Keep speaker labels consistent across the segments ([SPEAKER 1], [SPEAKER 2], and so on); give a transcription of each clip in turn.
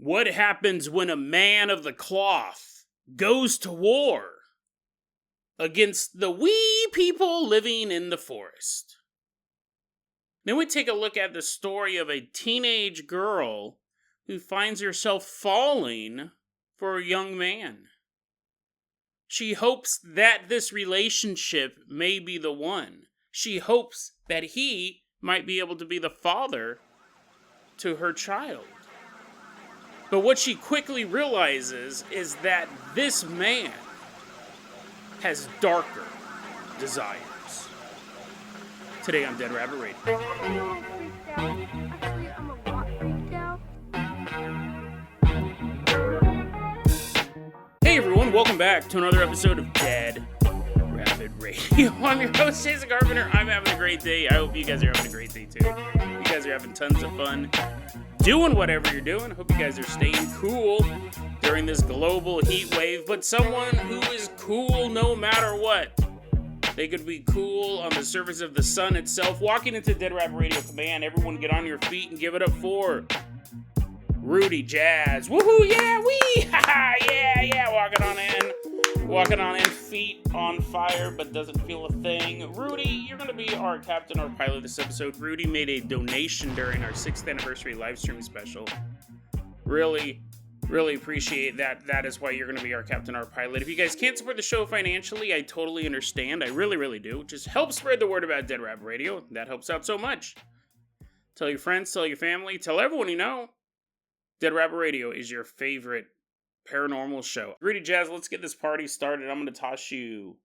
[SPEAKER 1] What happens when a man of the cloth goes to war against the wee people living in the forest? Then we take a look at the story of a teenage girl who finds herself falling for a young man. She hopes that this relationship may be the one. She hopes that he might be able to be the father to her child. But what she quickly realizes is that this man has darker desires. Today on Dead Rabbit Radio. Hey everyone, welcome back to another episode of Dead Rabbit Radio. I'm your host, Jason Carpenter. I'm having a great day. I hope you guys are having a great day too. You guys are having tons of fun doing whatever you're doing. I hope you guys are staying cool during this global heat wave, but someone who is cool no matter what. They could be cool on the surface of the sun itself. Walking into Dead Rabbit Radio Command, everyone get on your feet and give it up for Rudy Jazz. Woohoo, yeah, wee! Haha, yeah, walking on in, feet on fire, but doesn't feel a thing. Rudy, you're going to be our captain or pilot this episode. Rudy made a donation during our 6th anniversary live stream special. Really appreciate that. That is why you're going to be our captain or pilot. If you guys can't support the show financially, I totally understand. I really do. Just help spread the word about Dead Rabbit Radio. That helps out so much. Tell your friends, tell your family, tell everyone you know. Dead Rabbit Radio is your favorite paranormal show. Rudy Jazz, let's get this party started. I'm going to toss you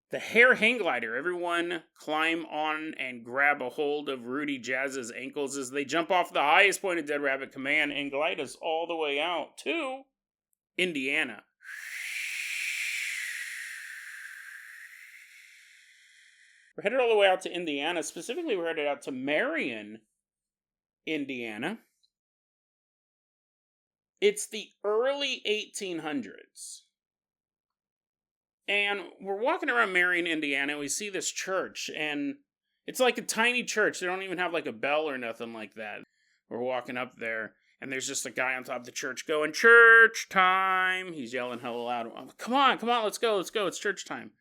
[SPEAKER 1] the hair hang glider. Everyone climb on and grab a hold of Rudy Jazz's ankles as they jump off the highest point of Dead Rabbit Command and glide us all the way out to Indiana. We're headed all the way out to Indiana. Specifically, we're headed out to Marion, Indiana. It's the early 1800s. And we're walking around Marion, Indiana, and we see this church, and it's like a tiny church. They don't even have like a bell or nothing like that. We're walking up there, and there's just a guy on top of the church going, "Church time!" He's yelling hella loud. Come on, let's go, it's church time.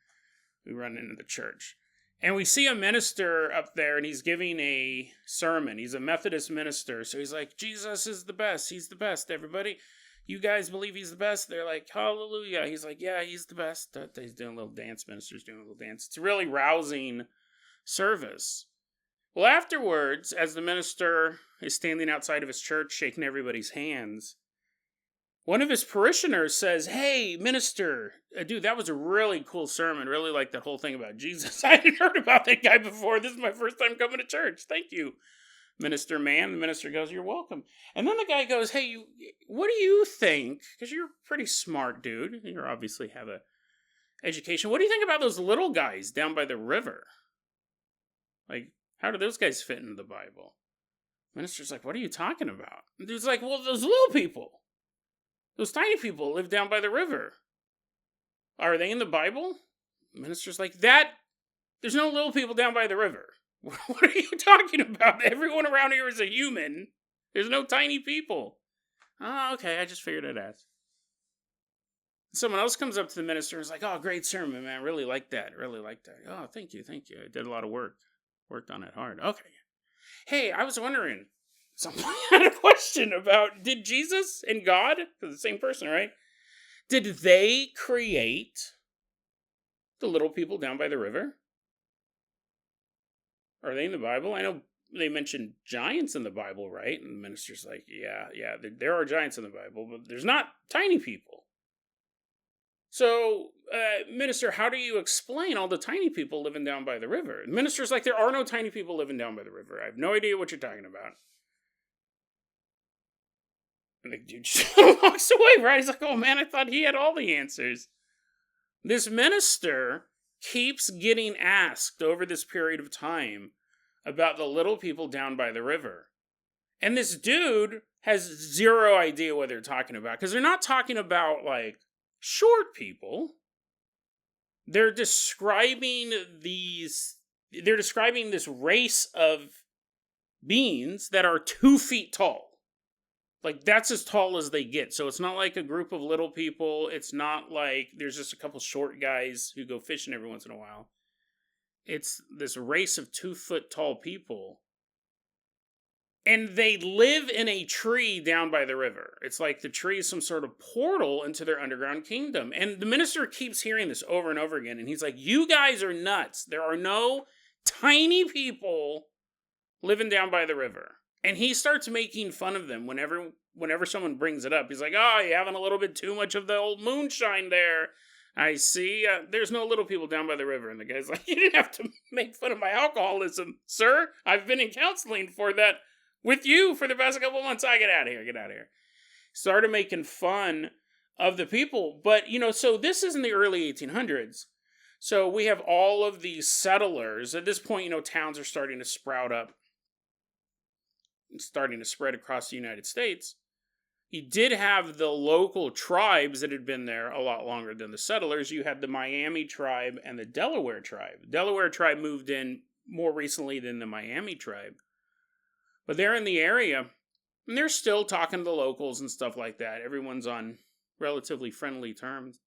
[SPEAKER 1] We run into the church. And we see a minister up there, and he's giving a sermon. He's a Methodist minister, so he's like, "Jesus is the best. He's the best, everybody. You guys believe he's the best?" They're like, "Hallelujah." He's like, "Yeah, he's the best." He's doing a little dance. Minister's doing a little dance. It's a really rousing service. Well, afterwards, as the minister is standing outside of his church, shaking everybody's hands, one of his parishioners says, "Hey, minister, dude, that was a really cool sermon. Really like that whole thing about Jesus. I hadn't heard about that guy before. This is my first time coming to church. Thank you, minister man." The minister goes, "You're welcome." And then the guy goes, "Hey, what do you think? Because you're a pretty smart dude. You obviously have a education. What do you think about those little guys down by the river? Like, how do those guys fit into the Bible?" Minister's like, "What are you talking about?" And dude's like, "Well, those little people. Those tiny people live down by the river. Are they in the Bible?" The minister's like, "There's no little people down by the river. What are you talking about? Everyone around here is a human. There's no tiny people." "Oh, okay, I just figured I'd ask." Someone else comes up to the minister and is like, "Oh, great sermon, man. Really like that. "Oh, thank you. I did a lot of work. Worked on it hard." "Okay. Hey, I was wondering, someone had a question about, did Jesus and God, because the same person, right? Did they create the little people down by the river? Are they in the Bible? I know they mentioned giants in the Bible, right?" And the minister's like, yeah, there are giants in the Bible, but there's not tiny people. So, minister, how do you explain all the tiny people living down by the river? The minister's like, "There are no tiny people living down by the river. I have no idea what you're talking about." And the dude just walks away, right? He's like, "Oh man, I thought he had all the answers." This minister keeps getting asked over this period of time about the little people down by the river. And this dude has zero idea what they're talking about. Because they're not talking about, like, short people. They're describing this race of beings that are 2 feet tall. Like, that's as tall as they get. So it's not like a group of little people. It's not like there's just a couple short guys who go fishing every once in a while. It's this race of 2-foot tall people. And they live in a tree down by the river. It's like the tree is some sort of portal into their underground kingdom. And the minister keeps hearing this over and over again. And he's like, you guys are nuts. There are no tiny people living down by the river. And he starts making fun of them whenever someone brings it up. He's like, oh, you're having a little bit too much of the old moonshine there. I see. There's no little people down by the river. And the guy's like, you didn't have to make fun of my alcoholism, sir. I've been in counseling for that with you for the past couple of months. Get out of here. Started making fun of the people. But, so this is in the early 1800s. So we have all of these settlers. At this point, towns are starting to sprout up. Starting to spread across the United States. You did have the local tribes that had been there a lot longer than the settlers. You had the Miami tribe and the Delaware tribe. The Delaware tribe moved in more recently than the Miami tribe. But they're in the area, and they're still talking to the locals and stuff like that. Everyone's on relatively friendly terms.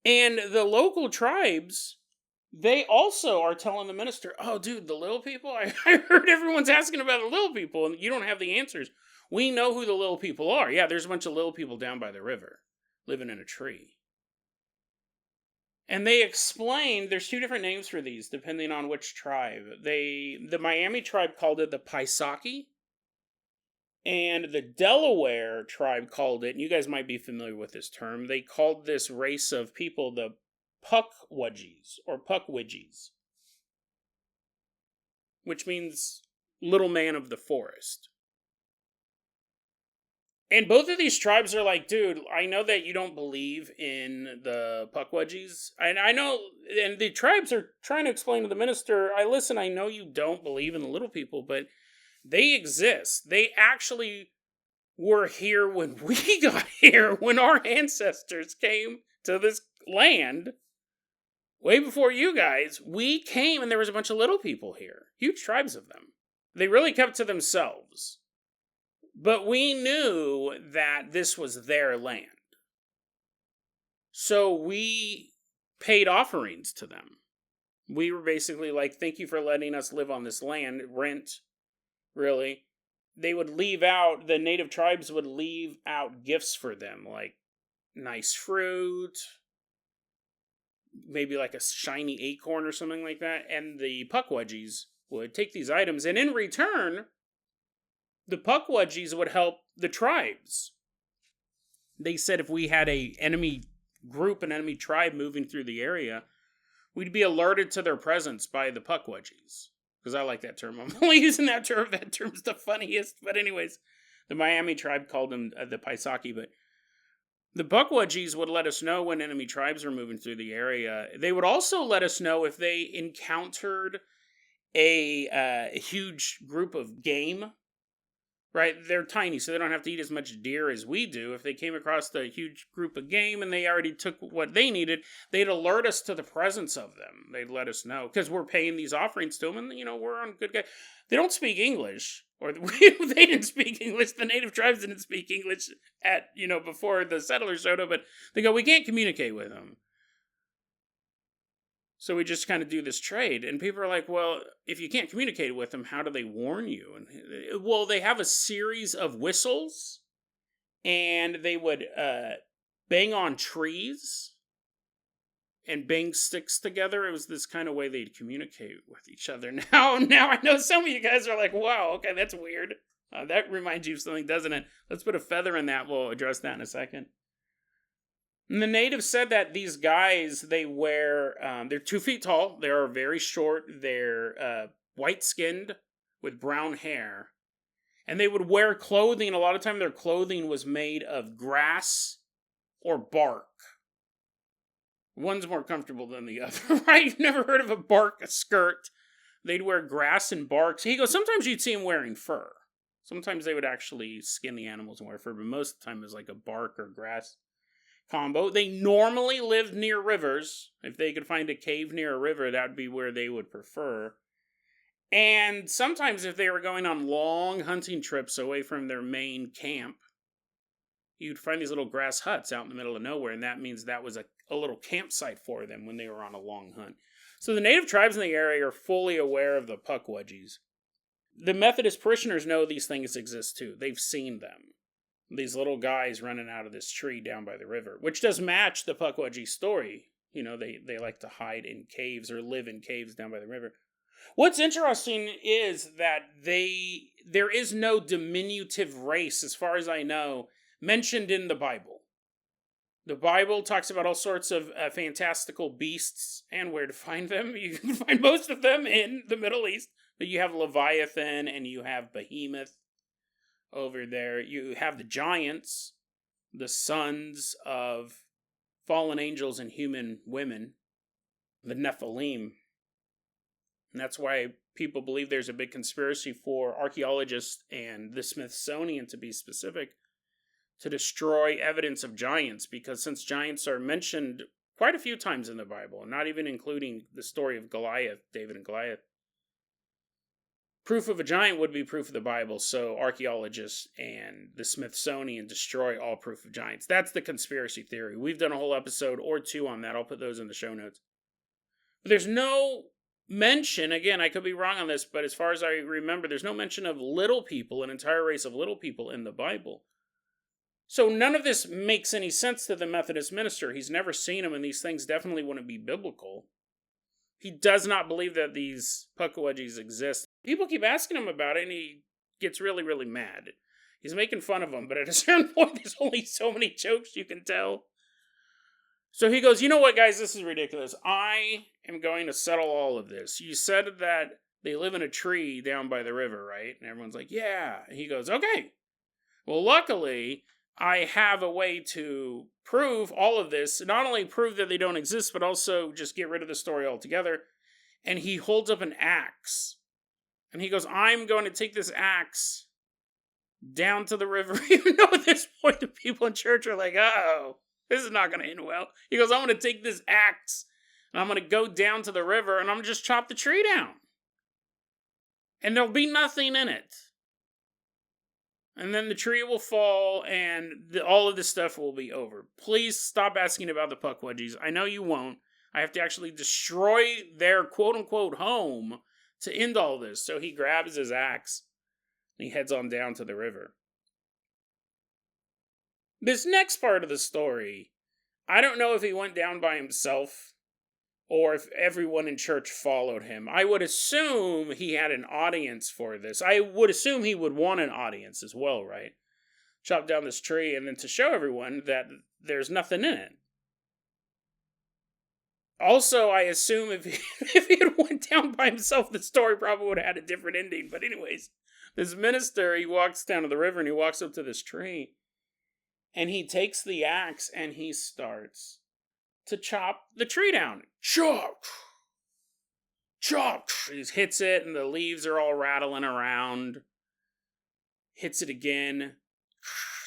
[SPEAKER 1] And the local tribes, they also are telling the minister, oh, dude, the little people? I heard everyone's asking about the little people, and you don't have the answers. We know who the little people are. Yeah, there's a bunch of little people down by the river, living in a tree. And they explained, there's 2 different names for these, depending on which tribe. The Miami tribe called it the Paisaki, and the Delaware tribe called it, and you guys might be familiar with this term, they called this race of people the Pukwudgies, or Pukwudgies, which means little man of the forest. And both of these tribes are like, dude, I know that you don't believe in the Pukwudgies. And I know, and the tribes are trying to explain to the minister, I know you don't believe in the little people, but they exist. They actually were here when we got here, when our ancestors came to this land. Way before you guys, we came and there was a bunch of little people here. Huge tribes of them. They really kept to themselves. But we knew that this was their land. So we paid offerings to them. We were basically like, thank you for letting us live on this land. Rent, really. They would leave out, the native tribes would leave out gifts for them, like nice fruit, maybe like a shiny acorn or something like that. And the Pukwudgies would take these items, and in return, the Pukwudgies would help the tribes. They said if we had an enemy group, an enemy tribe moving through the area, we'd be alerted to their presence by the Pukwudgies. Because I like that term. I'm only using that term. That term's the funniest. But anyways, the Miami tribe called them the Paisaki. But the Pukwudgies would let us know when enemy tribes were moving through the area. They would also let us know if they encountered a huge group of game. Right, they're tiny, so they don't have to eat as much deer as we do. If they came across a huge group of game and they already took what they needed, they'd alert us to the presence of them. They'd let us know, because we're paying these offerings to them, and, we're on good guys. They don't speak English, or they didn't speak English. The native tribes didn't speak English before the settlers showed up, but they go, we can't communicate with them. So we just kind of do this trade. And people are like, well, if you can't communicate with them, how do they warn you? And well, they have a series of whistles, and they would bang on trees and bang sticks together. It was this kind of way they'd communicate with each other. Now I know some of you guys are like, wow, okay, that's weird. That reminds you of something, doesn't it? Let's put a feather in that. We'll address that in a second. And the natives said that these guys, they wear, they're 2 feet tall, they are very short, they're white-skinned with brown hair, and they would wear clothing. A lot of time their clothing was made of grass or bark. One's more comfortable than the other, right? You've never heard of a bark skirt. They'd wear grass and bark. So he goes, sometimes you'd see them wearing fur. Sometimes they would actually skin the animals and wear fur, but most of the time it was like a bark or grass combo. They normally lived near rivers. If they could find a cave near a river, that would be where they would prefer. And sometimes if they were going on long hunting trips away from their main camp, you'd find these little grass huts out in the middle of nowhere, and that means that was a little campsite for them when they were on a long hunt. So the native tribes in the area are fully aware of the Pukwudgies. The Methodist parishioners know these things exist too. They've seen them. These little guys running out of this tree down by the river, which does match the Pukwudgie story. You know, they like to hide in caves or live in caves down by the river. What's interesting is that there is no diminutive race, as far as I know, mentioned in the Bible. The Bible talks about all sorts of fantastical beasts and where to find them. You can find most of them in the Middle East. But you have Leviathan and you have Behemoth over there. You have the giants, the sons of fallen angels and human women, the Nephilim. And that's why people believe there's a big conspiracy for archaeologists and the Smithsonian, to be specific, to destroy evidence of giants, because since giants are mentioned quite a few times in the Bible, not even including the story of Goliath, David and Goliath, proof of a giant would be proof of the Bible, so archaeologists and the Smithsonian destroy all proof of giants. That's the conspiracy theory. We've done a whole episode or two on that. I'll put those in the show notes. But there's no mention, again, I could be wrong on this, but as far as I remember, there's no mention of little people, an entire race of little people in the Bible. So none of this makes any sense to the Methodist minister. He's never seen them, and these things definitely wouldn't be biblical. He does not believe that these Pukwudgies exist. People keep asking him about it, and he gets really, really mad. He's making fun of them, but at a certain point, there's only so many jokes you can tell. So he goes, you know what, guys, this is ridiculous. I am going to settle all of this. You said that they live in a tree down by the river, right? And everyone's like, yeah. And he goes, okay. Well, luckily, I have a way to prove all of this. Not only prove that they don't exist, but also just get rid of the story altogether. And he holds up an axe. And he goes, I'm going to take this axe down to the river. Even though at this point the people in church are like, uh-oh, this is not going to end well. He goes, I'm going to take this axe and I'm going to go down to the river and I'm going to just chop the tree down. And there'll be nothing in it. And then the tree will fall, and all of this stuff will be over. Please stop asking about the Pukwudgies. I know you won't. I have to actually destroy their quote-unquote home to end all this. So he grabs his axe, and he heads on down to the river. This next part of the story, I don't know if he went down by himself, or if everyone in church followed him. I would assume he had an audience for this. I would assume he would want an audience as well, right? Chop down this tree and then to show everyone that there's nothing in it. Also, I assume if he had went down by himself, the story probably would have had a different ending. But anyways, this minister, he walks down to the river and he walks up to this tree. And he takes the axe and he starts to chop the tree down. Chop! Chop! He hits it and the leaves are all rattling around. Hits it again.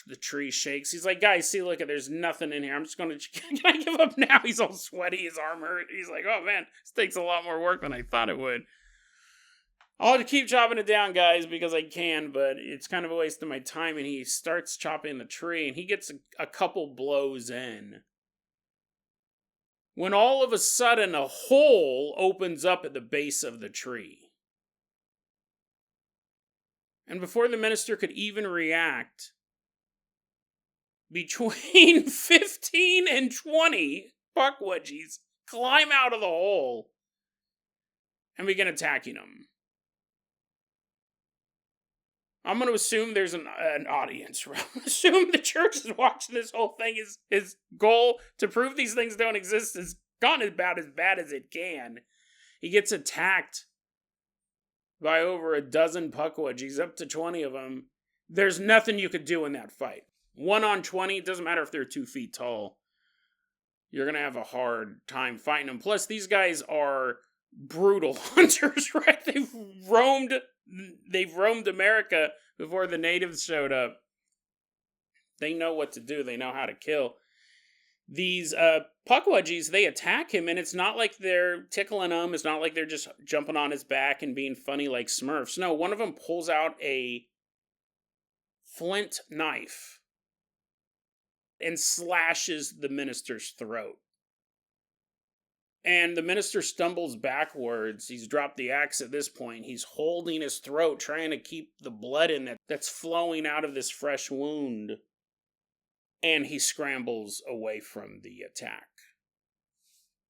[SPEAKER 1] The tree shakes. He's like, guys, see, look, there's nothing in here. I'm just going to... Can I give up now? He's all sweaty. His arm hurt. He's like, oh, man, this takes a lot more work than I thought it would. I'll have to keep chopping it down, guys, because I can, but it's kind of a waste of my time. And he starts chopping the tree, and he gets a couple blows in, when all of a sudden a hole opens up at the base of the tree. And before the minister could even react, between 15 and 20 Pukwudgies climb out of the hole and begin attacking him. I'm going to assume there's an audience. Assume the church is watching this whole thing. His goal to prove these things don't exist has gone about as bad as it can. He gets attacked by over a dozen Pukwudgies, up to 20 of them. There's nothing you could do in that fight. 1 on 20, it doesn't matter if they're 2 feet tall. You're going to have a hard time fighting them. Plus, these guys are brutal hunters, right? They've roamed America before the natives showed up. They know what to do. They know how to kill. these Pukwudgies, they attack him, and it's not like they're tickling him. It's not like they're just jumping on his back and being funny like Smurfs. No, one of them pulls out a flint knife and slashes the minister's throat. And the minister stumbles backwards. He's dropped the axe at this point. He's holding his throat, trying to keep the blood in that's flowing out of this fresh wound. And he scrambles away from the attack.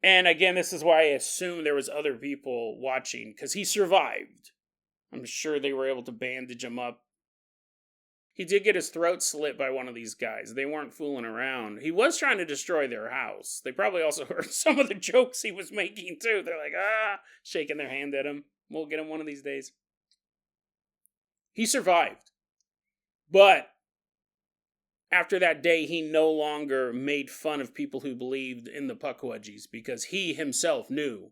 [SPEAKER 1] And again, this is why I assume there was other people watching, because he survived. I'm sure they were able to bandage him up. He did get his throat slit by one of these guys. They weren't fooling around. He was trying to destroy their house. They probably also heard some of the jokes he was making, too. They're like, shaking their hand at him. We'll get him one of these days. He survived. But after that day, he no longer made fun of people who believed in the Pukwudgies, because he himself knew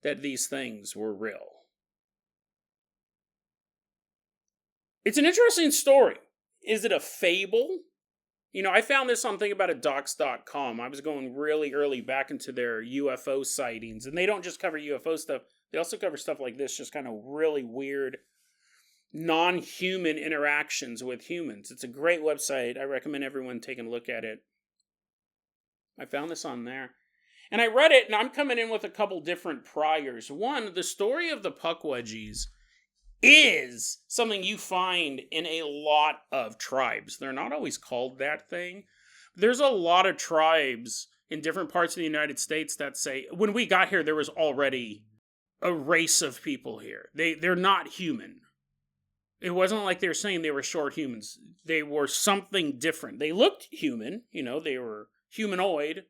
[SPEAKER 1] that these things were real. It's an interesting story. Is it a fable? You know, I found this on thinkaboutitdocs.com. I was going really early back into their UFO sightings, and they don't just cover UFO stuff. They also cover stuff like this, just kind of really weird, non-human interactions with humans. It's a great website. I recommend everyone taking a look at it. I found this on there. And I read it, and I'm coming in with a couple different priors. One, the story of the Pukwudgies is something you find in a lot of tribes. They're not always called that thing. There's a lot of tribes in different parts of the United States that say, when we got here, there was already a race of people here. They're not human. It wasn't like they were saying they were short humans. They were something different. They looked human, they were humanoid.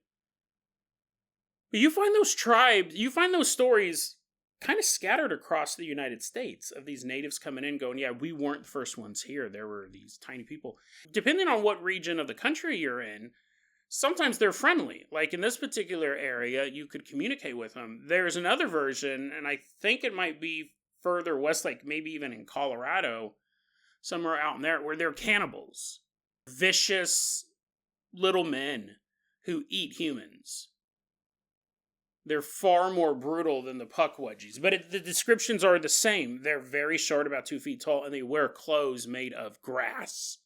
[SPEAKER 1] But you find those tribes, you find those stories kind of scattered across the United States of these natives coming in going, yeah, we weren't the first ones here. There were these tiny people. Depending on what region of the country you're in, sometimes they're friendly. Like in this particular area, you could communicate with them. There's another version, and I think it might be further west, like maybe even in Colorado, somewhere out in there, where they're cannibals. Vicious little men who eat humans. They're far more brutal than the Pukwudgies, but the descriptions are the same. They're very short, about 2 feet tall, and they wear clothes made of grass.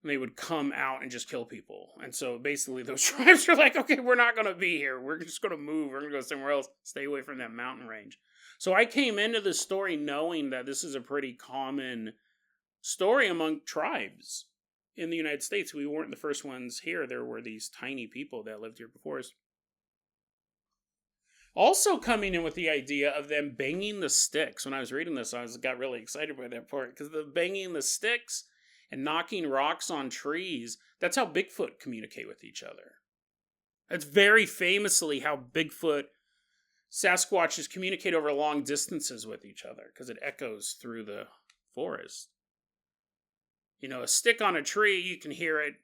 [SPEAKER 1] And they would come out and just kill people. And so basically those tribes are like, okay, we're not going to be here. We're just going to move. We're going to go somewhere else. Stay away from that mountain range. So I came into this story knowing that this is a pretty common story among tribes in the United States. We weren't the first ones here. There were these tiny people that lived here before us. Also coming in with the idea of them banging the sticks. When I was reading this, got really excited by that part, because the banging the sticks and knocking rocks on trees, that's how Bigfoot communicate with each other. That's very famously how Bigfoot, Sasquatches communicate over long distances with each other, because it echoes through the forest. A stick on a tree, you can hear it.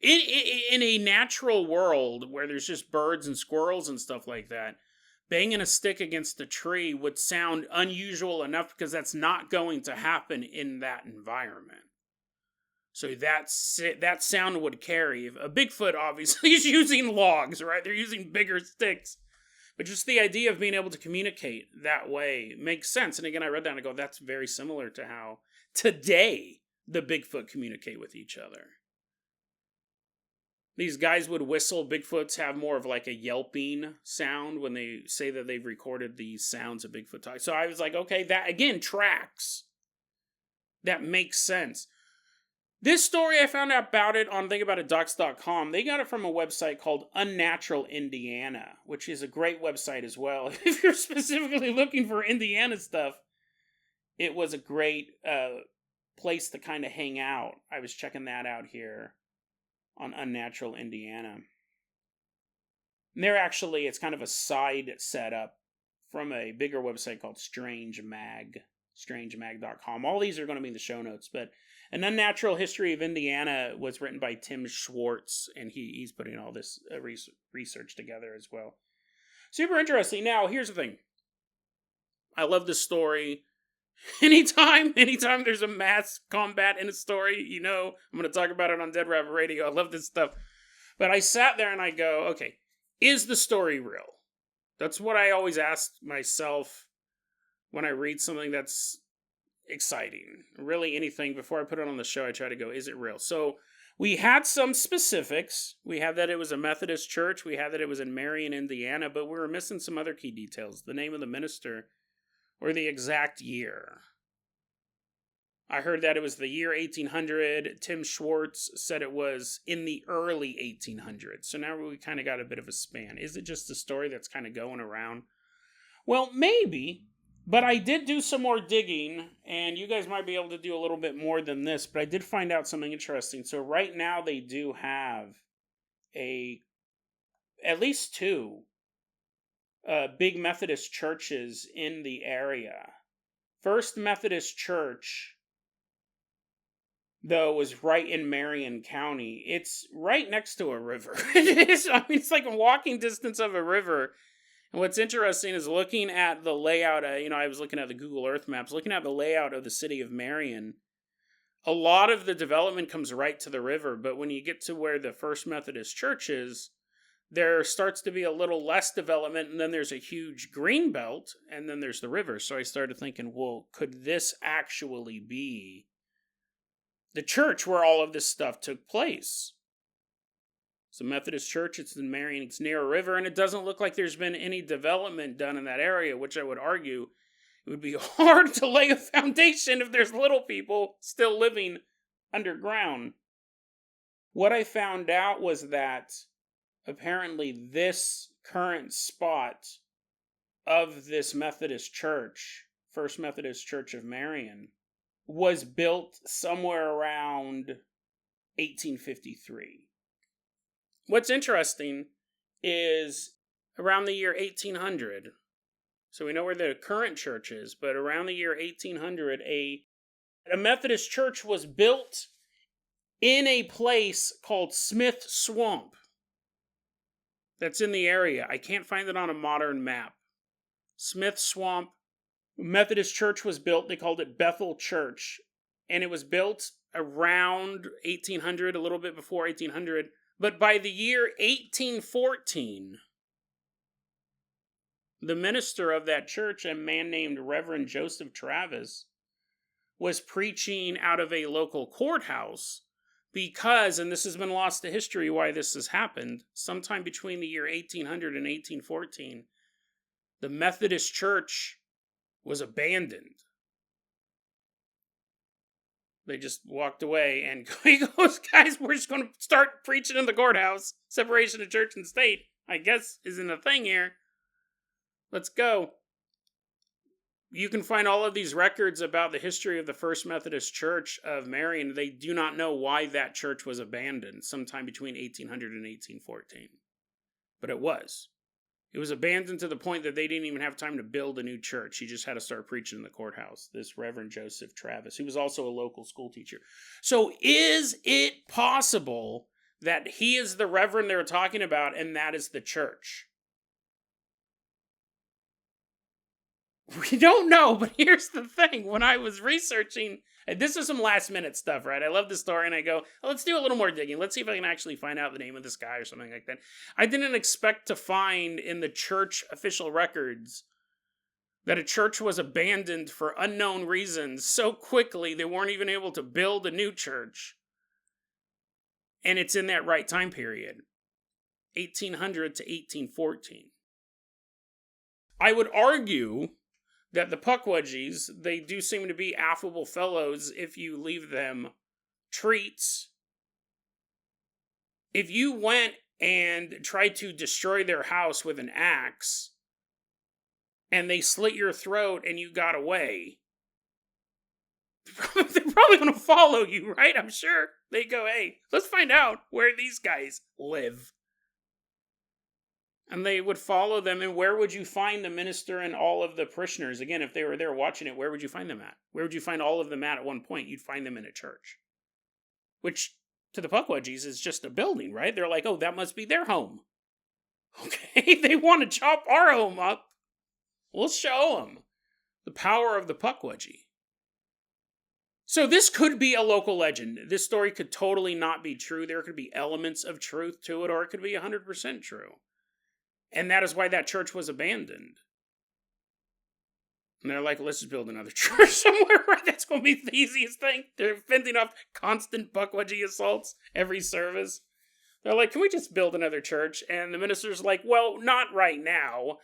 [SPEAKER 1] In a natural world where there's just birds and squirrels and stuff like that, banging a stick against a tree would sound unusual enough, because that's not going to happen in that environment. So that sound would carry. A Bigfoot obviously is using logs, right? They're using bigger sticks. But just the idea of being able to communicate that way makes sense. And again, I read that and I go, that's very similar to how today the Bigfoot communicate with each other. These guys would whistle. Bigfoots have more of like a yelping sound when they say that they've recorded these sounds of Bigfoot talk. So I was like, okay, that again tracks. That makes sense. This story, I found out about it on thinkaboutitdocs.com. They got it from a website called Unnatural Indiana, which is a great website as well. If you're specifically looking for Indiana stuff, it was a great place to kind of hang out. I was checking that out here on Unnatural Indiana. And it's kind of a side setup from a bigger website called strangemag.com. All these are going to be in the show notes, but An Unnatural History of Indiana was written by Tim Schwartz, and he's putting all this research together as well. Super interesting. Now, here's the thing. I love this story. Anytime there's a mass combat in a story, I'm going to talk about it on Dead Rabbit Radio. I love this stuff. But I sat there and I go, okay, is the story real? That's what I always ask myself when I read something that's exciting. Really anything, before I put it on the show, I try to go, is it real? So we had some specifics. We had that it was a Methodist church. We had that it was in Marion, Indiana, but we were missing some other key details. The name of the minister or the exact year. I heard that it was the year 1800. Tim Schwartz said it was in the early 1800s. So now we kind of got a bit of a span. Is it just a story that's kind of going around? Well, maybe. But I did do some more digging, and you guys might be able to do a little bit more than this, but I did find out something interesting. So right now they do have at least two big Methodist churches in the area. First Methodist Church, though, was right in Marion County. It's right next to a river. It's like a walking distance of a river. And what's interesting is looking at the layout, I was looking at the Google Earth maps, looking at the layout of the city of Marion. A lot of the development comes right to the river, but when you get to where the First Methodist Church is, there starts to be a little less development, and then there's a huge green belt, and then there's the river. So I started thinking, well, could this actually be the church where all of this stuff took place? It's a Methodist church, it's in Marion, it's near a river, and it doesn't look like there's been any development done in that area, which I would argue it would be hard to lay a foundation if there's little people still living underground. What I found out was that apparently this current spot of this Methodist church, First Methodist Church of Marion, was built somewhere around 1853. What's interesting is around the year 1800, so we know where the current church is, but around the year 1800, a Methodist church was built in a place called Smith Swamp. That's in the area. I can't find it on a modern map. Smith Swamp. Methodist church was built. They called it Bethel Church. And it was built around 1800, a little bit before 1800. But by the year 1814, the minister of that church, a man named Reverend Joseph Travis, was preaching out of a local courthouse because, and this has been lost to history why this has happened, sometime between the year 1800 and 1814, the Methodist church was abandoned. They just walked away, and he goes, guys, we're just going to start preaching in the courthouse. Separation of church and state, I guess, isn't a thing here. Let's go. You can find all of these records about the history of the First Methodist Church of Marion. They do not know why that church was abandoned sometime between 1800 and 1814. But it was. It was abandoned to the point that they didn't even have time to build a new church. He just had to start preaching in the courthouse. This Reverend Joseph Travis, who was also a local school teacher. So is it possible that he is the reverend they're talking about and that is the church? We don't know, but here's the thing. When I was researching, and this is some last minute stuff, right? I love the story and I go, let's do a little more digging. Let's see if I can actually find out the name of this guy or something like that. I didn't expect to find in the church official records that a church was abandoned for unknown reasons so quickly they weren't even able to build a new church. And it's in that right time period, 1800 to 1814. I would argue that the Pukwudgies, they do seem to be affable fellows if you leave them treats. If you went and tried to destroy their house with an axe, and they slit your throat and you got away, they're probably going to follow you, right? I'm sure. They go, hey, let's find out where these guys live. And they would follow them, and where would you find the minister and all of the parishioners? Again, if they were there watching it, where would you find them at? Where would you find all of them at one point? You'd find them in a church. Which, to the Pukwudgies, is just a building, right? They're like, oh, that must be their home. Okay, they want to chop our home up. We'll show them the power of the Pukwudgie. So this could be a local legend. This story could totally not be true. There could be elements of truth to it, or it could be 100% true. And that is why that church was abandoned. And they're like, let's just build another church somewhere where that's going to be the easiest thing. They're fending off constant buckwudgie assaults every service. They're like, can we just build another church? And the minister's like, well, not right now.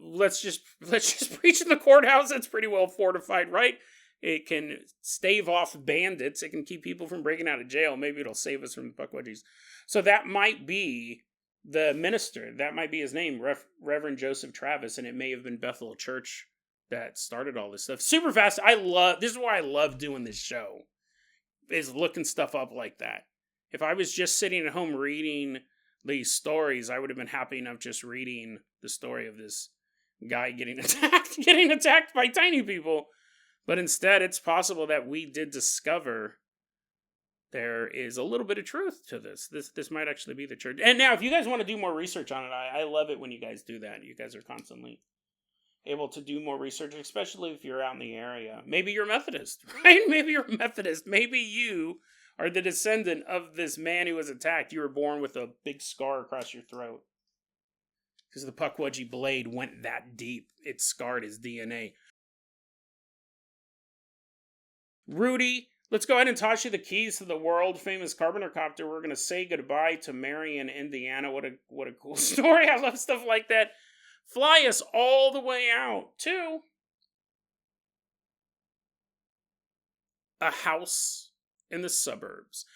[SPEAKER 1] Let's just preach in the courthouse. It's pretty well fortified, right? It can stave off bandits. It can keep people from breaking out of jail. Maybe it'll save us from the buckwudgies. So that might be the minister. That might be his name, Reverend Joseph Travis, and it may have been Bethel Church that started all this stuff. Super fast. This is why I love doing this show, is looking stuff up like that. If I was just sitting at home reading these stories, I would have been happy enough just reading the story of this guy getting attacked by tiny people. But instead, it's possible that we did discover there is a little bit of truth to this. This might actually be the church. And now, if you guys want to do more research on it, I love it when you guys do that. You guys are constantly able to do more research, especially if you're out in the area. Maybe you're Methodist, right? Maybe you're Methodist. Maybe you are the descendant of this man who was attacked. You were born with a big scar across your throat because the puckwudgie blade went that deep. It scarred his DNA. Rudy, let's go ahead and toss you the keys to the world-famous Carpenter Copter. We're going to say goodbye to Marion, Indiana. What a cool story. I love stuff like that. Fly us all the way out to a house in the suburbs.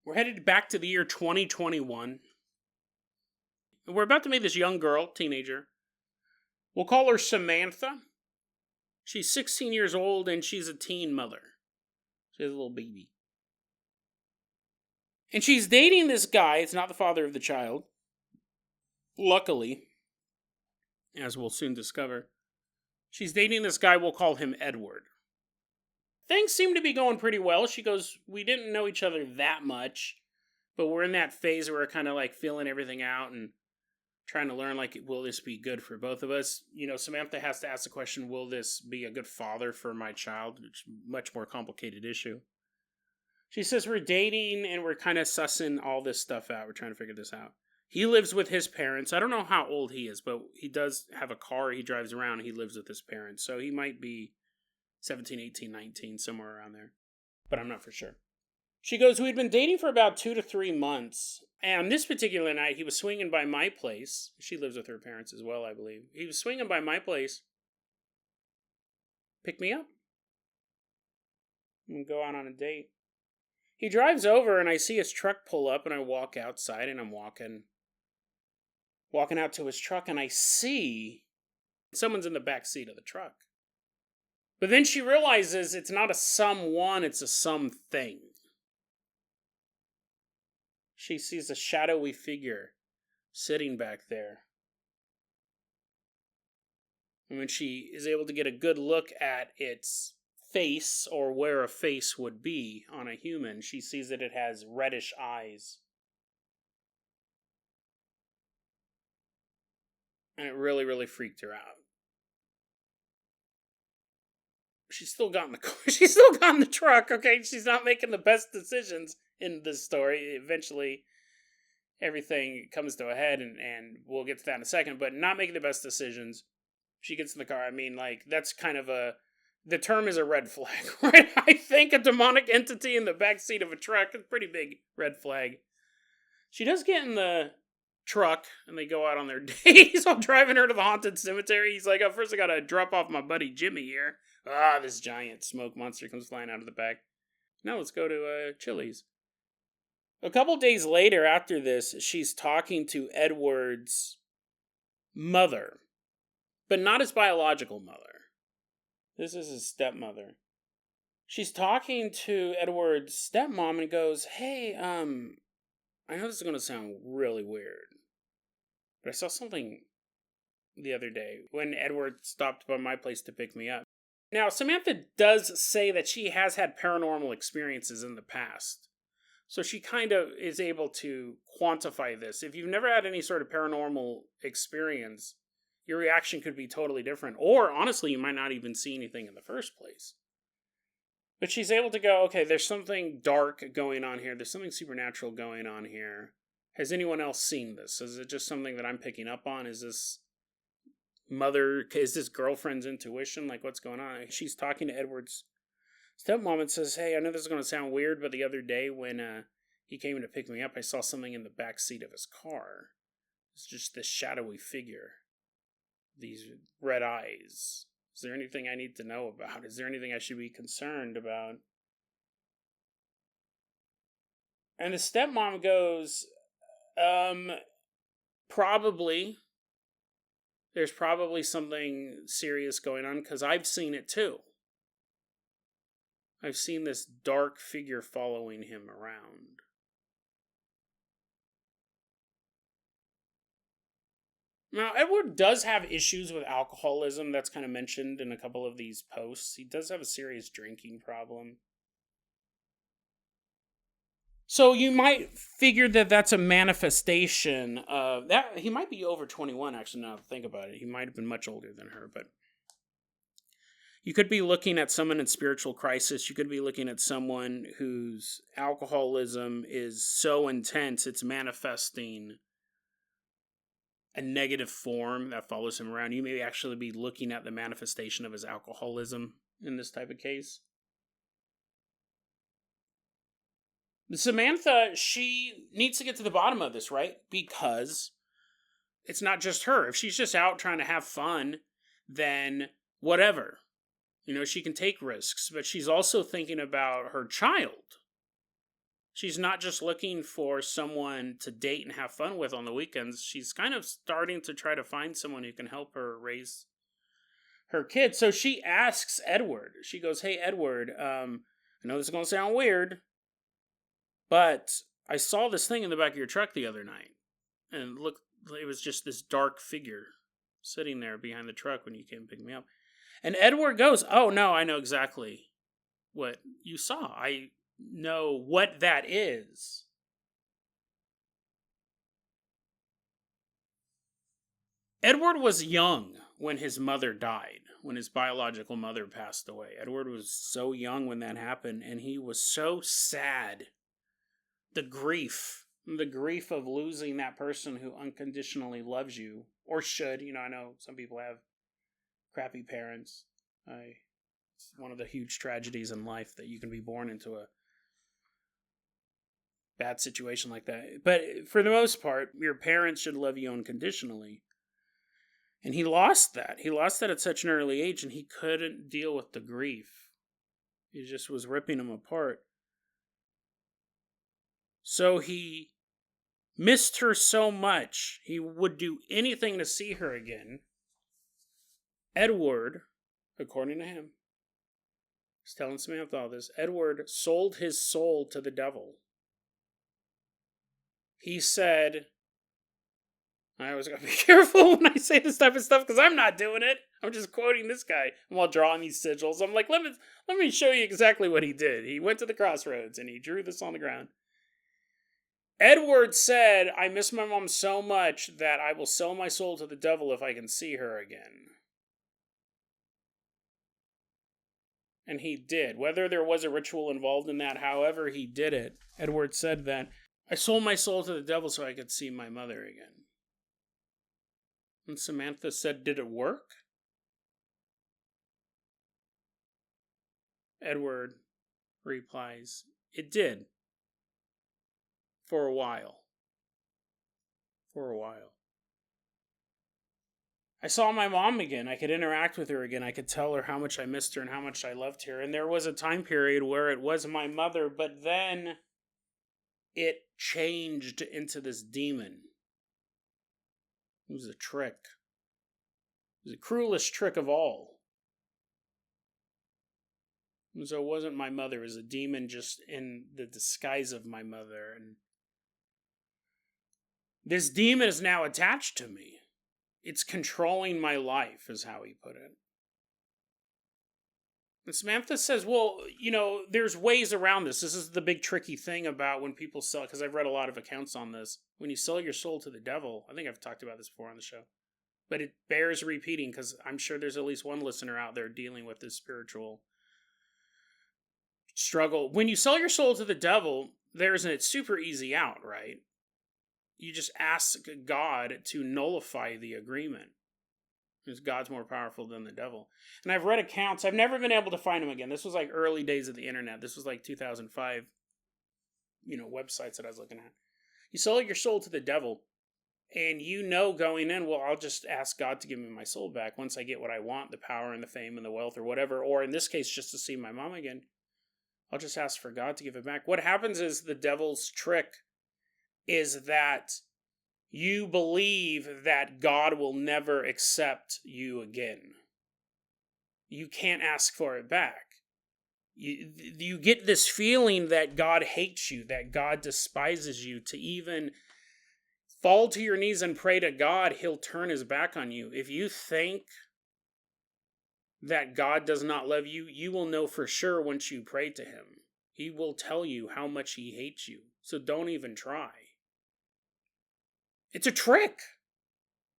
[SPEAKER 1] We're headed back to the year 2021. And we're about to meet this young girl, teenager. We'll call her Samantha. She's 16 years old and she's a teen mother. She has a little baby. And she's dating this guy. It's not the father of the child. Luckily, as we'll soon discover, she's dating this guy. We'll call him Edward. Things seem to be going pretty well. She goes, we didn't know each other that much, but we're in that phase where we're kind of like feeling everything out and trying to learn, like, will this be good for both of us? You know, Samantha has to ask the question, will this be a good father for my child? Which is a much more complicated issue. She says we're dating and we're kind of sussing all this stuff out. We're trying to figure this out. He lives with his parents. I don't know how old he is, but he does have a car. He drives around. He lives with his parents. So he might be 17, 18, 19, somewhere around there. But I'm not for sure. She goes, we'd been dating for about 2 to 3 months. And on this particular night, he was swinging by my place. She lives with her parents as well, I believe. He was swinging by my place. Pick me up. And go out on a date. He drives over and I see his truck pull up and I walk outside and I'm walking out to his truck and I see someone's in the back seat of the truck. But then she realizes it's not a someone, it's a something. She sees a shadowy figure sitting back there. And when she is able to get a good look at its face, or where a face would be on a human, she sees that it has reddish eyes. And it really, really freaked her out. She's still got in the car. She's still got in the truck, okay? She's not making the best decisions in this story. Eventually, everything comes to a head, and we'll get to that in a second, but not making the best decisions. She gets in the car. I mean, like, that's kind of the term is a red flag, right? I think a demonic entity in the backseat of a truck is a pretty big red flag. She does get in the truck, and they go out on their date. He's all driving her to the haunted cemetery. He's like, oh, first I gotta drop off my buddy Jimmy here. This giant smoke monster comes flying out of the back. Now let's go to Chili's. A couple days later after this, she's talking to Edward's mother, but not his biological mother. This is his stepmother. She's talking to Edward's stepmom and goes, hey, I know this is going to sound really weird, but I saw something the other day when Edward stopped by my place to pick me up. Now, Samantha does say that she has had paranormal experiences in the past. So she kind of is able to quantify this. If you've never had any sort of paranormal experience, your reaction could be totally different. Or, honestly, you might not even see anything in the first place. But she's able to go, okay, there's something dark going on here. There's something supernatural going on here. Has anyone else seen this? Is it just something that I'm picking up on? Is this girlfriend's intuition? Like, what's going on? She's talking to Edward's stepmom and says, hey, I know this is going to sound weird, but the other day when he came in to pick me up, I saw something in the back seat of his car. It's just this shadowy figure. These red eyes. Is there anything I need to know about? Is there anything I should be concerned about? And the stepmom goes, probably. There's probably something serious going on, because I've seen it too. I've seen this dark figure following him around. Now, Edward does have issues with alcoholism. That's kind of mentioned in a couple of these posts. He does have a serious drinking problem. So you might figure that that's a manifestation of that. He might be over 21, actually, now that I think about it. He might have been much older than her, but you could be looking at someone in spiritual crisis. You could be looking at someone whose alcoholism is so intense, it's manifesting a negative form that follows him around. You may actually be looking at the manifestation of his alcoholism in this type of case. Samantha, she needs to get to the bottom of this, right? Because it's not just her. If she's just out trying to have fun, then whatever. You know, she can take risks, but she's also thinking about her child. She's not just looking for someone to date and have fun with on the weekends. She's kind of starting to try to find someone who can help her raise her kids. So she asks Edward. She goes, hey, Edward, I know this is going to sound weird, but I saw this thing in the back of your truck the other night. And look, it was just this dark figure sitting there behind the truck when you came to pick me up. And Edward goes, oh, no, I know exactly what you saw. I know what that is. Edward was young when his mother died, when his biological mother passed away. Edward was so young when that happened, and he was so sad. The grief of losing that person who unconditionally loves you, or should. You know, I know some people have crappy parents. It's one of the huge tragedies in life that you can be born into a bad situation like that. But for the most part, your parents should love you unconditionally. And he lost that. He lost that at such an early age, and he couldn't deal with the grief. It just was ripping him apart. So he missed her so much, he would do anything to see her again. Edward, according to him, he's telling Samantha all this, Edward sold his soul to the devil. He said, I always gotta be careful when I say this type of stuff because I'm not doing it. I'm just quoting this guy while drawing these sigils. I'm like, let me show you exactly what he did. He went to the crossroads and he drew this on the ground. Edward said, I miss my mom so much that I will sell my soul to the devil if I can see her again. And he did. Whether there was a ritual involved in that, however he did it, Edward said that, I sold my soul to the devil so I could see my mother again. And Samantha said, did it work? Edward replies, it did. For a while. I saw my mom again. I could interact with her again. I could tell her how much I missed her and how much I loved her. And there was a time period where it was my mother, but then it changed into this demon. It was a trick. It was the cruelest trick of all. And so it wasn't my mother. It was a demon just in the disguise of my mother. And this demon is now attached to me. It's controlling my life, is how he put it. And Samantha says, well, you know, there's ways around this. This is the big tricky thing about when people sell, because I've read a lot of accounts on this. When you sell your soul to the devil, I think I've talked about this before on the show. but it bears repeating because I'm sure there's at least one listener out there dealing with this spiritual struggle. When you sell your soul to the devil, there's a super easy out, right? You just ask God to nullify the agreement. Because God's more powerful than the devil. And I've read accounts. I've never been able to find them again. This was like early days of the internet. This was like 2005, websites that I was looking at. You sell your soul to the devil, and going in, well, I'll just ask God to give me my soul back once I get what I want, the power and the fame and the wealth or whatever, or in this case, just to see my mom again. I'll just ask for God to give it back. What happens is the devil's trick is that you believe that God will never accept you again. You can't ask for it back. You get this feeling that God hates you, that God despises you. To even fall to your knees and pray to God, he'll turn his back on you. If you think that God does not love you, you will know for sure once you pray to him. He will tell you how much he hates you. So don't even try. It's a trick.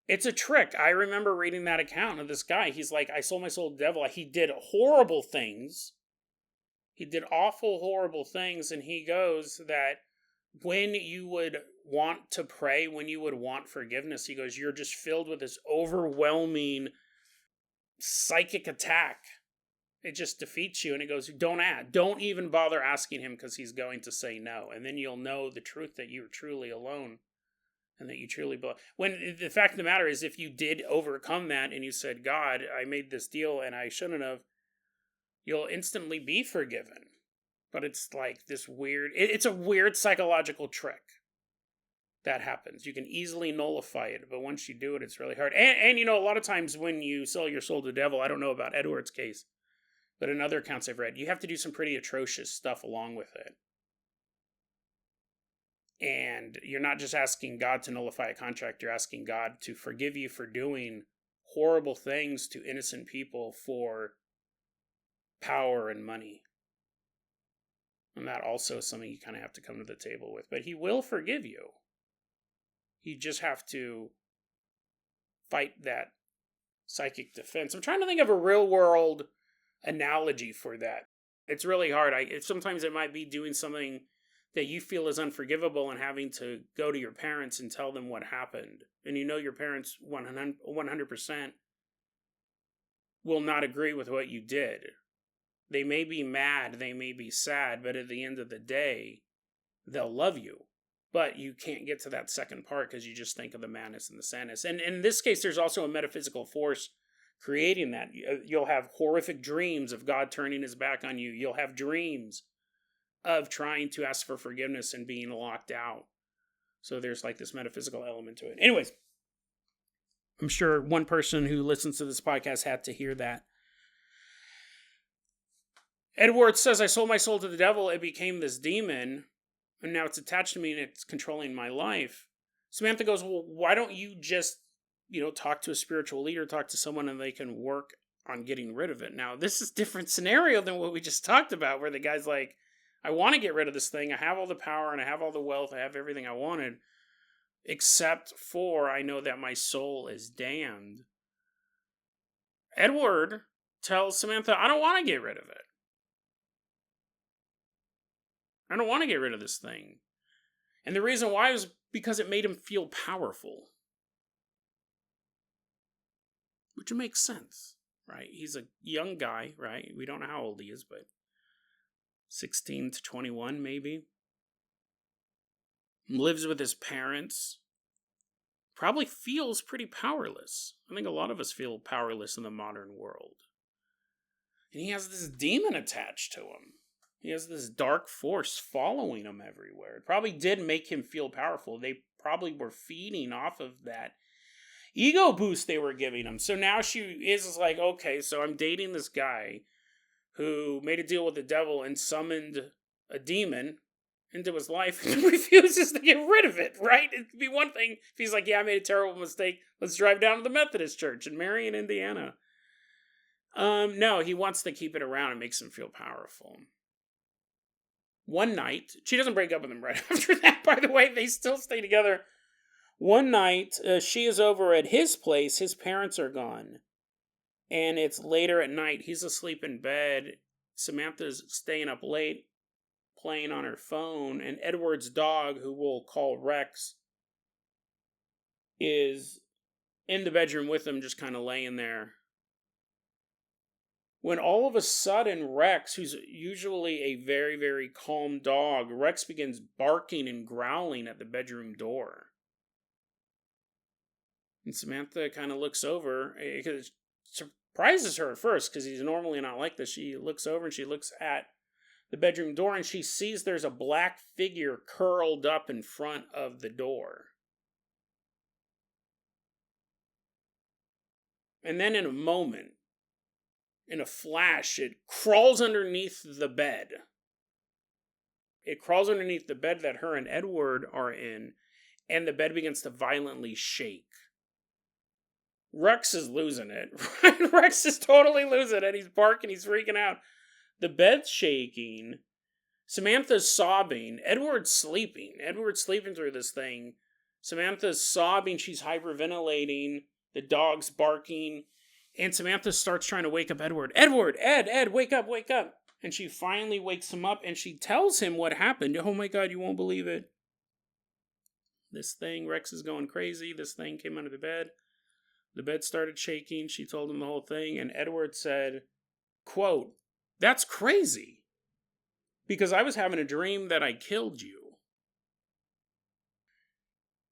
[SPEAKER 1] It's a trick. I remember reading that account of this guy. He's like, I sold my soul to the devil. He did horrible things. He did awful, horrible things. And he goes that when you would want to pray, when you would want forgiveness, he goes, you're just filled with this overwhelming psychic attack. It just defeats you. And it goes, don't even bother asking him because he's going to say no. And then you'll know the truth that you're truly alone. And that you truly believe. When the fact of the matter is, if you did overcome that and you said, God, I made this deal and I shouldn't have, you'll instantly be forgiven. But it's like this weird, it's a weird psychological trick that happens. You can easily nullify it, but once you do it, it's really hard. And a lot of times when you sell your soul to the devil, I don't know about Edward's case, but in other accounts I've read, you have to do some pretty atrocious stuff along with it. And you're not just asking God to nullify a contract, you're asking God to forgive you for doing horrible things to innocent people for power and money. And that also is something you kind of have to come to the table with. But he will forgive you. You just have to fight that psychic defense. I'm trying to think of a real world analogy for that. It's really hard. Sometimes it might be doing something that you feel is unforgivable and having to go to your parents and tell them what happened. And your parents 100% will not agree with what you did. They may be mad, they may be sad, but at the end of the day, they'll love you. But you can't get to that second part because you just think of the madness and the sadness. And in this case, there's also a metaphysical force creating that. You'll have horrific dreams of God turning his back on you. You'll have dreams of trying to ask for forgiveness and being locked out. So there's like this metaphysical element to it. Anyways, I'm sure one person who listens to this podcast had to hear that. Edward says, I sold my soul to the devil. It became this demon, and now it's attached to me and it's controlling my life. Samantha goes, well, why don't you just, talk to a spiritual leader, talk to someone, and they can work on getting rid of it. Now, this is a different scenario than what we just talked about, where the guy's like, I want to get rid of this thing. I have all the power and I have all the wealth. I have everything I wanted, except for I know that my soul is damned. Edward tells Samantha, I don't want to get rid of it. I don't want to get rid of this thing. And the reason why is because it made him feel powerful. Which makes sense, right? He's a young guy, right? We don't know how old he is, but 16 to 21, maybe. Lives with his parents. Probably feels pretty powerless. I think a lot of us feel powerless in the modern world. And he has this demon attached to him. He has this dark force following him everywhere. It probably did make him feel powerful. They probably were feeding off of that ego boost they were giving him. So now she is like, okay, so I'm dating this guy who made a deal with the devil and summoned a demon into his life and refuses to get rid of it, right? It'd be one thing if he's like, yeah, I made a terrible mistake. Let's drive down to the Methodist church in Marion, Indiana. No, he wants to keep it around. It makes him feel powerful. One night, she doesn't break up with him right after that, by the way. They still stay together. One night, she is over at his place. His parents are gone. And it's later at night. He's asleep in bed. Samantha's staying up late, playing on her phone. And Edward's dog, who we'll call Rex, is in the bedroom with him, just kind of laying there. When all of a sudden, Rex, who's usually a very, very calm dog, Rex begins barking and growling at the bedroom door. And Samantha kind of looks over. It surprises her at first, because he's normally not like this. She looks over and she looks at the bedroom door, and she sees there's a black figure curled up in front of the door. And then in a moment, in a flash, it crawls underneath the bed. It crawls underneath the bed that her and Edward are in, and the bed begins to violently shake. Rex is losing it. Rex is totally losing it. He's barking, he's freaking out. The bed's shaking. Samantha's sobbing. Edward's sleeping. Edward's sleeping through this thing. Samantha's sobbing. She's hyperventilating. The dog's barking. And Samantha starts trying to wake up Edward. Edward! Ed! Wake up! And she finally wakes him up, and she tells him what happened. Oh my God, you won't believe it. This thing, Rex is going crazy. This thing came under the bed. The bed started shaking. She told him the whole thing. And Edward said, quote, "That's crazy. Because I was having a dream that I killed you."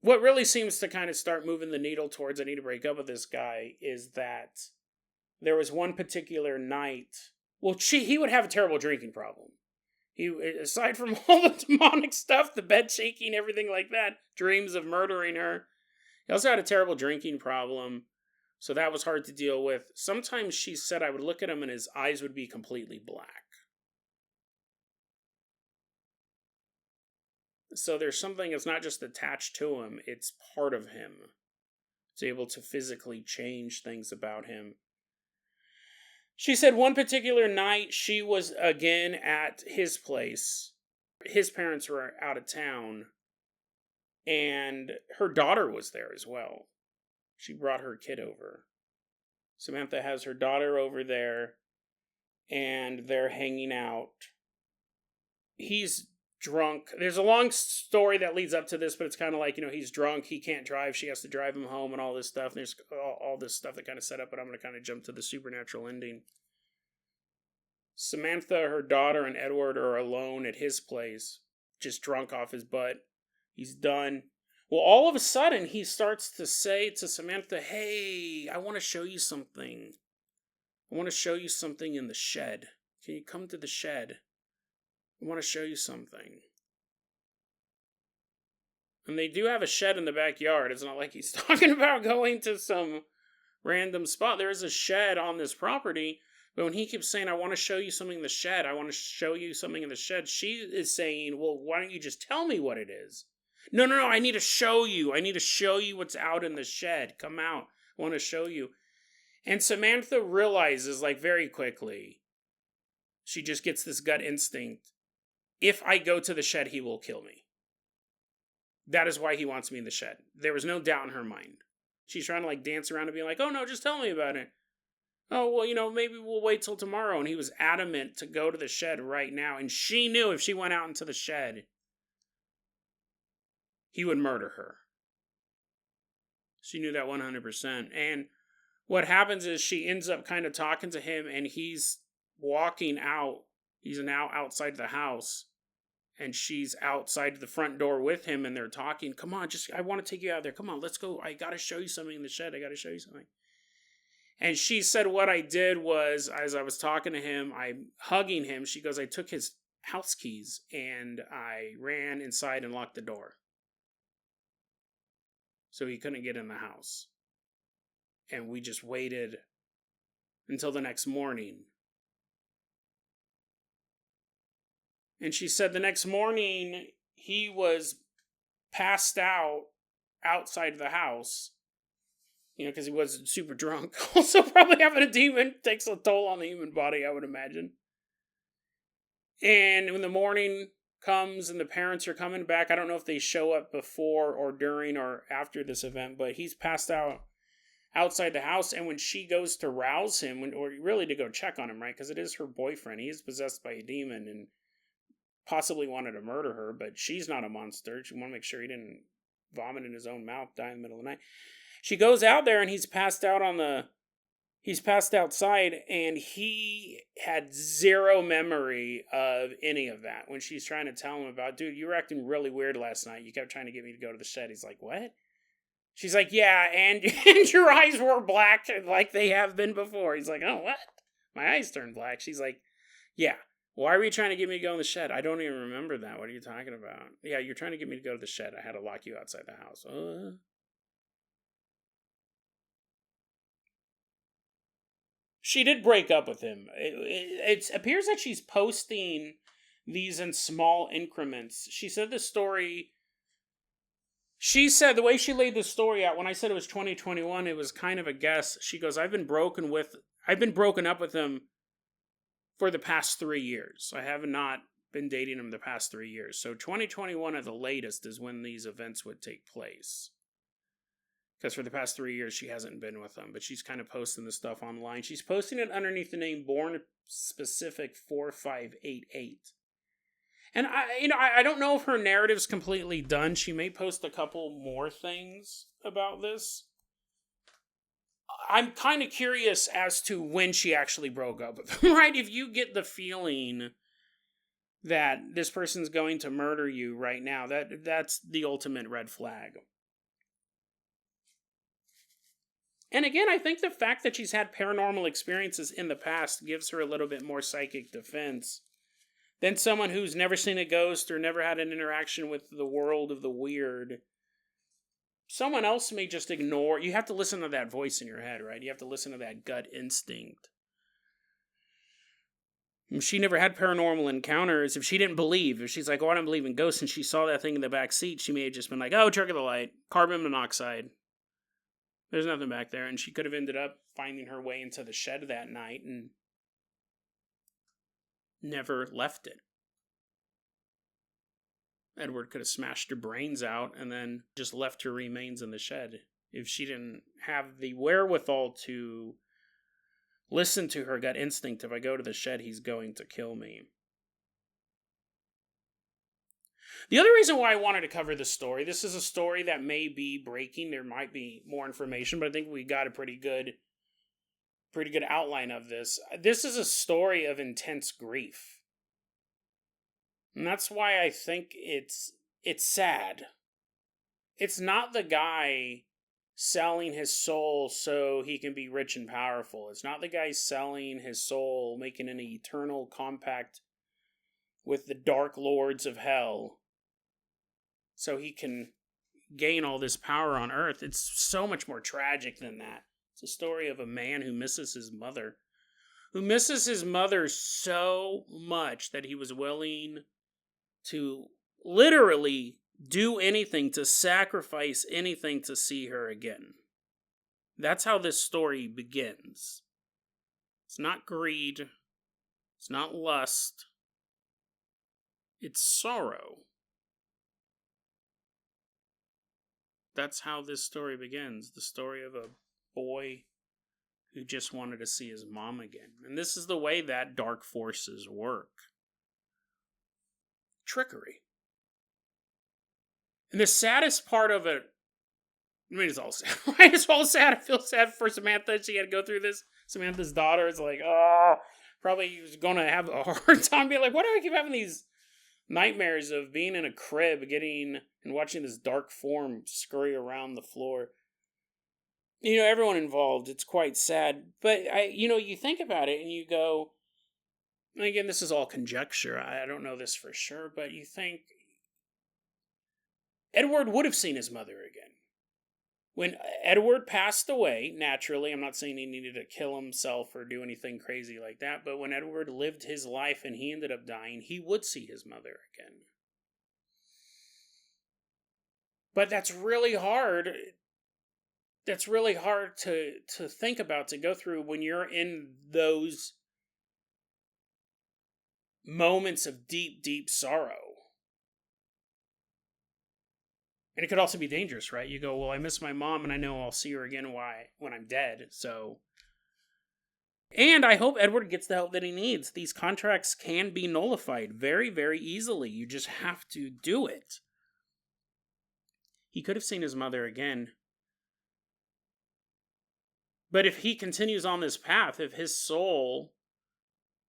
[SPEAKER 1] What really seems to kind of start moving the needle towards I need to break up with this guy is that there was one particular night. Well, he would have a terrible drinking problem. He, aside from all the demonic stuff, the bed shaking, everything like that, dreams of murdering her, he also had a terrible drinking problem. So that was hard to deal with. Sometimes she said I would look at him and his eyes would be completely black. So there's something that's not just attached to him, it's part of him. It's able to physically change things about him. She said one particular night she was again at his place. His parents were out of town. And her daughter was there as well. She brought her kid over. Samantha has her daughter over there. And they're hanging out. He's drunk. There's a long story that leads up to this, but it's kind of like, he's drunk, he can't drive, she has to drive him home and all this stuff. And there's all this stuff that kind of set up, but I'm going to kind of jump to the supernatural ending. Samantha, her daughter, and Edward are alone at his place, just drunk off his butt. He's done. Well, all of a sudden, he starts to say to Samantha, "Hey, I want to show you something. I want to show you something in the shed. Can you come to the shed? I want to show you something." And they do have a shed in the backyard. It's not like he's talking about going to some random spot. There is a shed on this property. But when he keeps saying, "I want to show you something in the shed. I want to show you something in the shed," she is saying, "Well, why don't you just tell me what it is?" No, I need to show you. I need to show you what's out in the shed. Come out. I want to show you. And Samantha realizes, very quickly, she just gets this gut instinct. If I go to the shed, he will kill me. That is why he wants me in the shed. There was no doubt in her mind. She's trying to dance around and be like, "Oh no, just tell me about it. Oh, well, maybe we'll wait till tomorrow." And he was adamant to go to the shed right now. And she knew if she went out into the shed, he would murder her. She knew that 100%. And what happens is she ends up kind of talking to him, and he's walking out. He's now outside the house. And she's outside the front door with him, and they're talking. "Come on, I want to take you out there. Come on, let's go. I got to show you something in the shed. I got to show you something." And she said what I did was, as I was talking to him, I'm hugging him. She goes, "I took his house keys and I ran inside and locked the door. So he couldn't get in the house. And we just waited until the next morning." And she said the next morning he was passed out outside the house. Because he was super drunk. Also, probably having a demon takes a toll on the human body, I would imagine. And in the morning, comes and the parents are coming back. I don't know if they show up before or during or after this event, but he's passed out outside the house. And when she goes to rouse him, or really to go check on him, right? Because it is her boyfriend. He is possessed by a demon and possibly wanted to murder her, but she's not a monster. She want to make sure he didn't vomit in his own mouth, die in the middle of the night. She goes out there and he's passed outside, and he had zero memory of any of that. When she's trying to tell him about, dude, you were acting really weird last night. You kept trying to get me to go to the shed. He's like, what? She's like, yeah, and your eyes were black like they have been before. He's like, oh, what? My eyes turned black. She's like, yeah. Why were you trying to get me to go in the shed? I don't even remember that. What are you talking about? Yeah, you're trying to get me to go to the shed. I had to lock you outside the house. She did break up with him. It appears that she's posting these in small increments. She said the story... She said the way she laid the story out, when I said it was 2021, it was kind of a guess. She goes, I've been broken up with him for the past 3 years. I have not been dating him the past 3 years. So 2021 at the latest is when these events would take place. Because for the past 3 years, she hasn't been with him. But she's kind of posting this stuff online. She's posting it underneath the name Born Specific 4588. And I don't know if her narrative's completely done. She may post a couple more things about this. I'm kind of curious as to when she actually broke up with him, right? If you get the feeling that this person's going to murder you right now, that's the ultimate red flag. And again, I think the fact that she's had paranormal experiences in the past gives her a little bit more psychic defense than someone who's never seen a ghost or never had an interaction with the world of the weird. Someone else may just ignore. You have to listen to that voice in your head, right? You have to listen to that gut instinct. If she never had paranormal encounters, if she didn't believe, if she's like, oh, I don't believe in ghosts, and she saw that thing in the back seat, she may have just been like, oh, trick of the light, carbon monoxide. There's nothing back there. And she could have ended up finding her way into the shed that night and never left it. Edward could have smashed her brains out and then just left her remains in the shed if she didn't have the wherewithal to listen to her gut instinct. If I go to the shed, he's going to kill me. The other reason why I wanted to cover this story, this is a story that may be breaking. There might be more information, but I think we got a pretty good outline of this. This is a story of intense grief. And that's why I think it's sad. It's not the guy selling his soul so he can be rich and powerful. It's not the guy selling his soul, making an eternal compact with the dark lords of hell so he can gain all this power on earth. It's so much more tragic than that. It's a story of a man who misses his mother. Who misses his mother so much that he was willing to literally do anything, to sacrifice anything to see her again. That's how this story begins. It's not greed. It's not lust. It's sorrow. That's how this story begins. The story of a boy who just wanted to see his mom again. And this is the way that dark forces work. Trickery. And the saddest part of it, I mean, it's all sad, right? It's all sad. I feel sad for Samantha. She had to go through this. Samantha's daughter is like, oh, probably was going to have a hard time being like, why do I keep having these nightmares of being in a crib, and watching this dark form scurry around the floor? Everyone involved, it's quite sad. But, you think about it and you go, and again, this is all conjecture. I don't know this for sure, but you think Edward would have seen his mother again. When Edward passed away, naturally, I'm not saying he needed to kill himself or do anything crazy like that, but when Edward lived his life and he ended up dying, he would see his mother again. But that's really hard. That's really hard to think about, to go through when you're in those moments of deep, deep sorrow. And it could also be dangerous, right? You go, well, I miss my mom and I know I'll see her again when I'm dead. So, and I hope Edward gets the help that he needs. These contracts can be nullified very, very easily. You just have to do it. He could have seen his mother again. But if he continues on this path, if his soul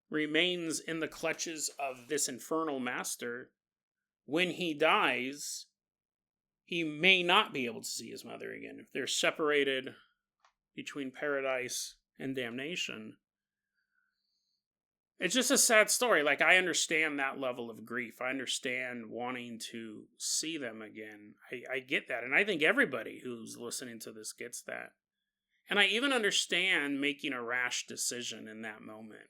[SPEAKER 1] remains in the clutches of this infernal master, when he dies, he may not be able to see his mother again. If they're separated between paradise and damnation. It's just a sad story. Like, I understand that level of grief. I understand wanting to see them again. I get that. And I think everybody who's listening to this gets that. And I even understand making a rash decision in that moment.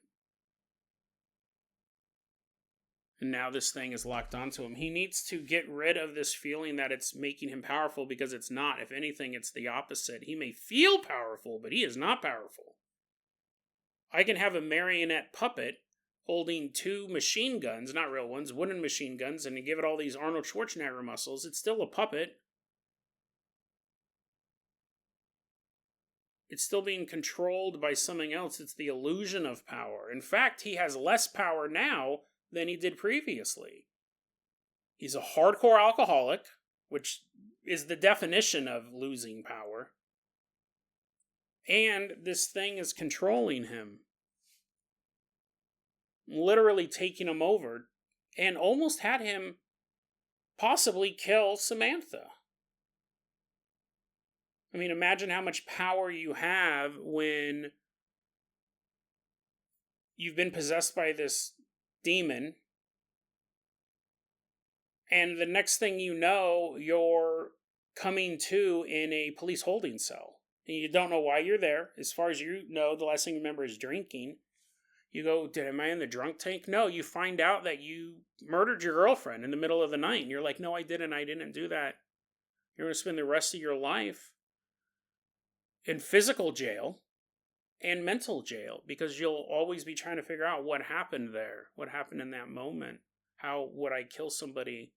[SPEAKER 1] And now this thing is locked onto him. He needs to get rid of this feeling that it's making him powerful, because it's not. If anything, it's the opposite. He may feel powerful, but he is not powerful. I can have a marionette puppet holding 2 machine guns, not real ones, wooden machine guns, and you give it all these Arnold Schwarzenegger muscles. It's still a puppet. It's still being controlled by something else. It's the illusion of power. In fact, he has less power now than he did previously. He's a hardcore alcoholic, which is the definition of losing power. And this thing is controlling him. Literally taking him over. And almost had him possibly kill Samantha. I mean, imagine how much power you have when you've been possessed by this demon, and the next thing you know, you're coming to in a police holding cell. And you don't know why you're there. As far as you know, the last thing you remember is drinking. You go, am I in the drunk tank? No, you find out that you murdered your girlfriend in the middle of the night. And you're like, no, I didn't do that. You're going to spend the rest of your life in physical jail and mental jail, because you'll always be trying to figure out what happened there. What happened in that moment? How would I kill somebody?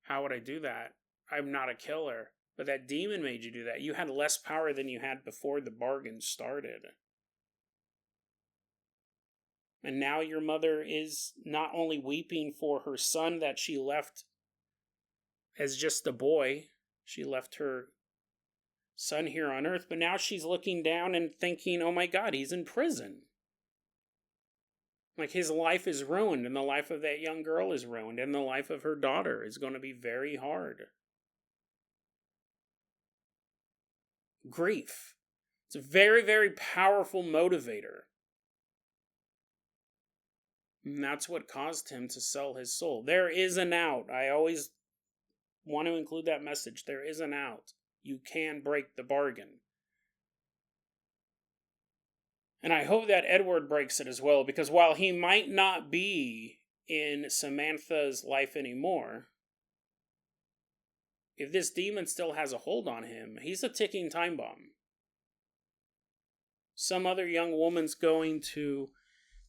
[SPEAKER 1] How would I do that? I'm not a killer. But that demon made you do that. You had less power than you had before the bargain started. And now your mother is not only weeping for her son that she left as just a boy. She left her son here on earth, but now she's looking down and thinking, oh my God, he's in prison. Like, his life is ruined, and the life of that young girl is ruined, and the life of her daughter is going to be very hard. Grief. It's a very, very powerful motivator. And that's what caused him to sell his soul. There is an out. I always want to include that message. There is an out. You can break the bargain. And I hope that Edward breaks it as well, because while he might not be in Samantha's life anymore, if this demon still has a hold on him, he's a ticking time bomb. Some other young woman's going to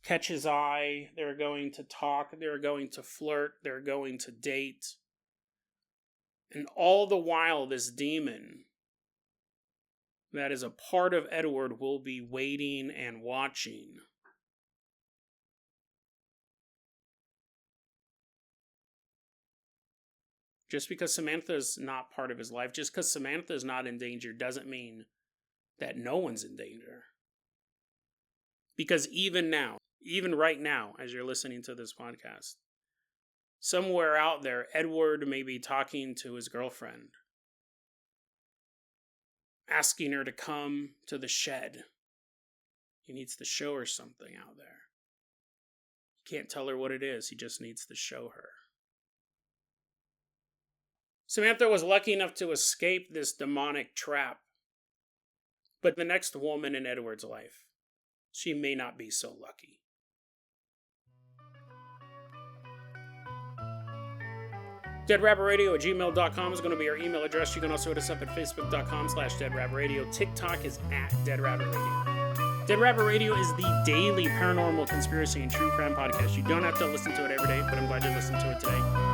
[SPEAKER 1] catch his eye, they're going to talk, they're going to flirt, they're going to date. And all the while, this demon that is a part of Edward will be waiting and watching. Just because Samantha's not part of his life, just because Samantha's not in danger, doesn't mean that no one's in danger. Because even now, even right now, as you're listening to this podcast, somewhere out there, Edward may be talking to his girlfriend, asking her to come to the shed. He needs to show her something out there. He can't tell her what it is, he just needs to show her. Samantha was lucky enough to escape this demonic trap. But the next woman in Edward's life, she may not be so lucky. DeadRabbitRadio@gmail.com is going to be our email address. You can also hit us up at Facebook.com/DeadRabbitRadio. TikTok is @DeadRabbitRadio. Dead Rabbit Radio is the daily paranormal conspiracy and true crime podcast. You don't have to listen to it every day, but I'm glad you listened to it today.